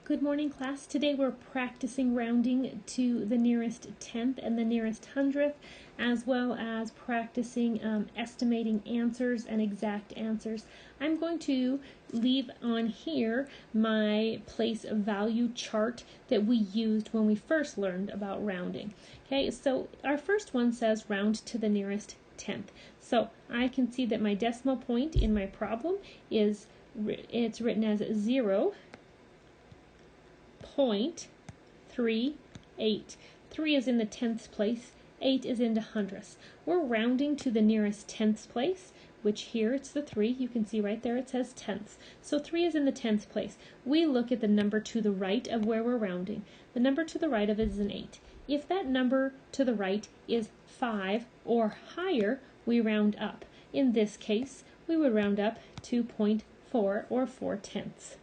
Good morning, class. Today we're practicing rounding to the nearest tenth and the nearest hundredth, as well as practicing estimating answers and exact answers. I'm going to leave on here my place of value chart that we used when we first learned about rounding. Okay, so our first one says round to the nearest tenth. So I can see that my decimal point in my problem is it's written as 0.38. 3 is in the tenths place, 8 is into hundredths. We're rounding to the nearest tenths place, which here it's the 3. You can see right there it says tenths. So 3 is in the tenths place. We look at the number to the right of where we're rounding. The number to the right of it is an 8. If that number to the right is 5 or higher, we round up. In this case, we would round up to 0.4 or 4/10.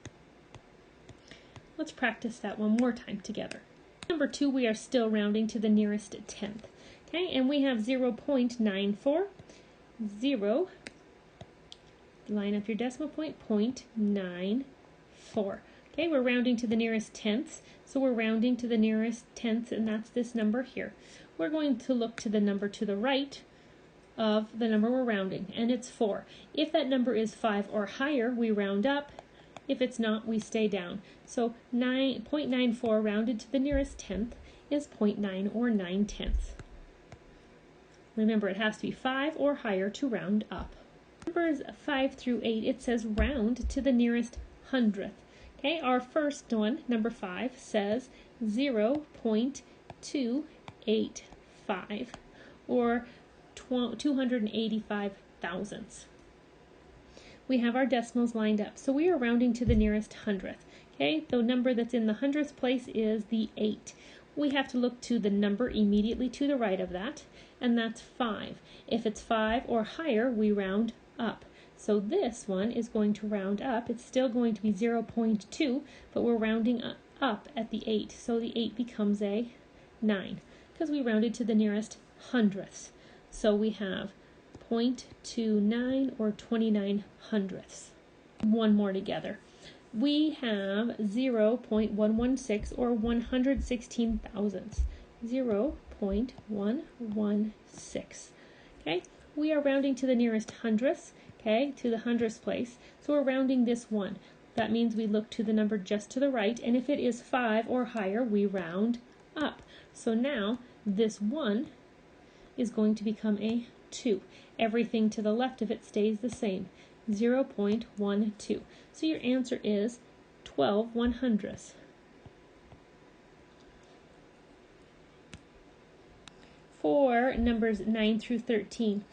Let's practice that one more time together. Number 2, we are still rounding to the nearest tenth. Okay, and we have 0.94, 0, line up your decimal point, 0.94. Okay, we're rounding to the nearest tenths, so we're rounding to the nearest tenths, and that's this number here. We're going to look to the number to the right of the number we're rounding, and it's 4. If that number is 5 or higher, we round up. If it's not, we stay down. So 0.94 rounded to the nearest tenth is 0.9 or 9/10. Remember, it has to be 5 or higher to round up. Numbers 5 through 8, it says round to the nearest hundredth. Okay, our first one, number 5, says 0.285 or 285 thousandths. We have our decimals lined up. So we are rounding to the nearest hundredth. Okay, the number that's in the hundredth place is the 8. We have to look to the number immediately to the right of that, and that's 5. If it's 5 or higher, we round up. So this one is going to round up. It's still going to be 0.2, but we're rounding up at the 8. So the 8 becomes a 9 because we rounded to the nearest hundredths. So we have 0.29 or 29 hundredths. One more together. We have 0.116 or 116 thousandths. 0.116. Okay, we are rounding to the nearest hundredths, okay, to the hundredths place. So we're rounding this 1. That means we look to the number just to the right, and if it is 5 or higher, we round up. So now this 1 is going to become a 2. Everything to the left of it stays the same, 0.12. So your answer is 12 100ths. For numbers 9 through 13,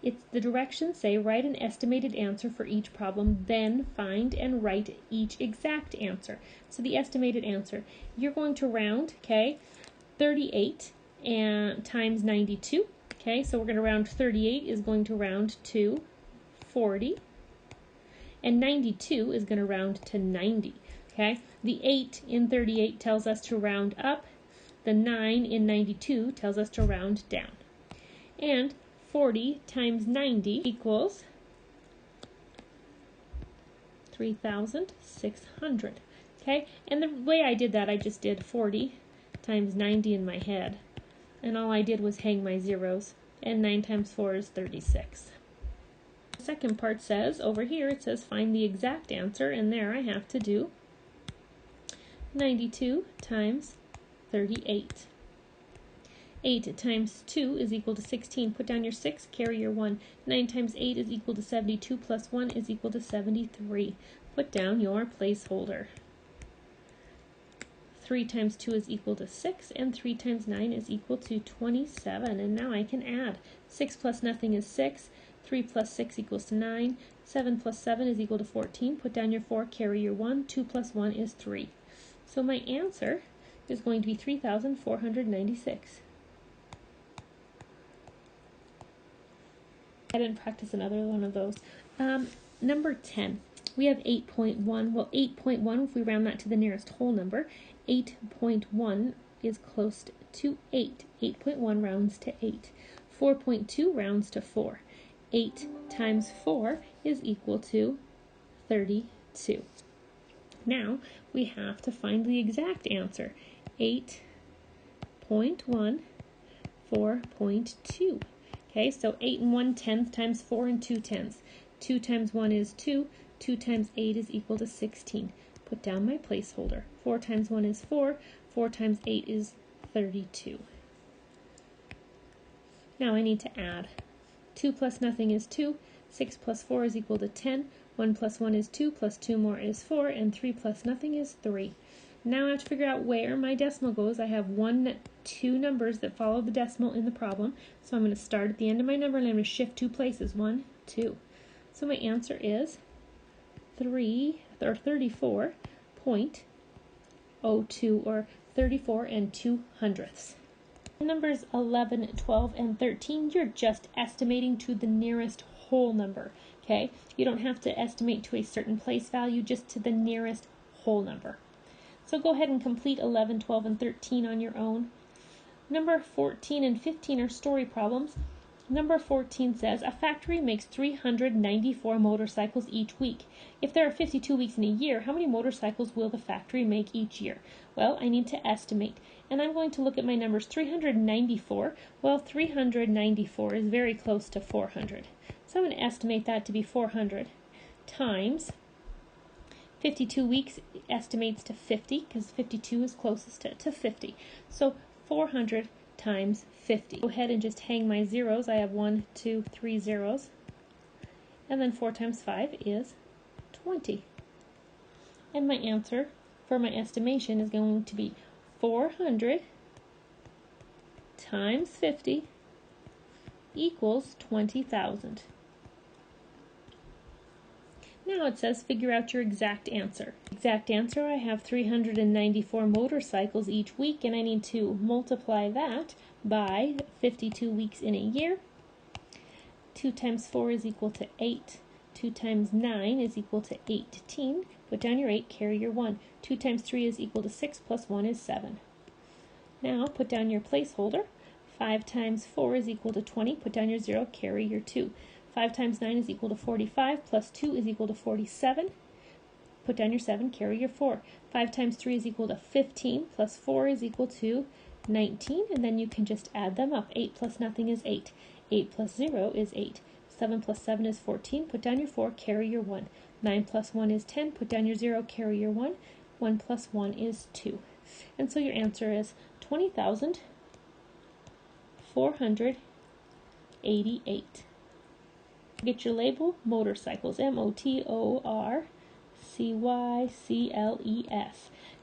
it's the directions say write an estimated answer for each problem, then find and write each exact answer. So the estimated answer, you're going to round, okay, 38 and times 92. Okay, so we're going to round 38 is going to round to 40, and 92 is going to round to 90. Okay, the 8 in 38 tells us to round up, the 9 in 92 tells us to round down. And 40 times 90 equals 3,600. Okay, and the way I did that, I just did 40 times 90 in my head. And all I did was hang my zeros, and 9 times 4 is 36. The second part says, over here it says find the exact answer, and there I have to do 92 times 38. 8 times 2 is equal to 16. Put down your 6, carry your 1. 9 times 8 is equal to 72, plus 1 is equal to 73. Put down your placeholder. 3 times 2 is equal to 6, and 3 times 9 is equal to 27. And now I can add. 6 plus nothing is 6. 3 plus 6 equals to 9. 7 plus 7 is equal to 14. Put down your 4, carry your 1. 2 plus 1 is 3. So my answer is going to be 3,496. I didn't practice another one of those. Number 10. We have 8.1. Well, 8.1, if we round that to the nearest whole number, 8.1 is close to 8. 8.1 rounds to 8. 4.2 rounds to 4. 8 times 4 is equal to 32. Now we have to find the exact answer. 8.1, 4.2. Okay, so 8 and 1/10 times 4 and 2/10. 2 times 1 is 2. 2 times 8 is equal to 16. Put down my placeholder. 4 times 1 is 4. 4 times 8 is 32. Now I need to add. 2 plus nothing is 2. 6 plus 4 is equal to 10. 1 plus 1 is 2, plus 2 more is 4, and 3 plus nothing is 3. Now I have to figure out where my decimal goes. I have two numbers that follow the decimal in the problem, so I'm going to start at the end of my number and I'm going to shift 2 places, 1, 2. So my answer is 34.02, or 34 and 2/100ths. Numbers 11, 12, and 13, you're just estimating to the nearest whole number, okay? You don't have to estimate to a certain place value, just to the nearest whole number. So go ahead and complete 11, 12, and 13 on your own. Number 14 and 15 are story problems. Number 14 says, a factory makes 394 motorcycles each week. If there are 52 weeks in a year, how many motorcycles will the factory make each year? Well, I need to estimate. And I'm going to look at my numbers. 394, well, 394 is very close to 400. So I'm going to estimate that to be 400 times 52 weeks estimates to 50, because 52 is closest to 50. So 400 times 50. Go ahead and just hang my zeros. I have 1, 2, 3 zeros. And then 4 times 5 is 20. And my answer for my estimation is going to be 400 times 50 equals 20,000. Now it says figure out your exact answer. Exact answer, I have 394 motorcycles each week, and I need to multiply that by 52 weeks in a year. 2 times 4 is equal to 8. 2 times 9 is equal to 18. Put down your 8, carry your 1. 2 times 3 is equal to 6, plus 1 is 7. Now put down your placeholder. 5 times 4 is equal to 20. Put down your 0, carry your 2. 5 times 9 is equal to 45, plus 2 is equal to 47. Put down your 7, carry your 4. 5 times 3 is equal to 15, plus 4 is equal to 19, and then you can just add them up. 8 plus nothing is 8. 8 plus 0 is 8. 7 plus 7 is 14. Put down your 4, carry your 1. 9 plus 1 is 10. Put down your 0, carry your 1. 1 plus 1 is 2. And so your answer is 20,488. Get your label, motorcycles, motorcycles.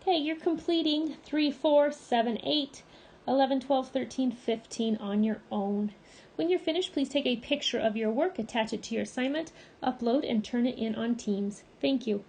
Okay, you're completing 3, 4, 7, 8, 11, 12, 13, 15 on your own. When you're finished, please take a picture of your work, attach it to your assignment, upload, and turn it in on Teams. Thank you.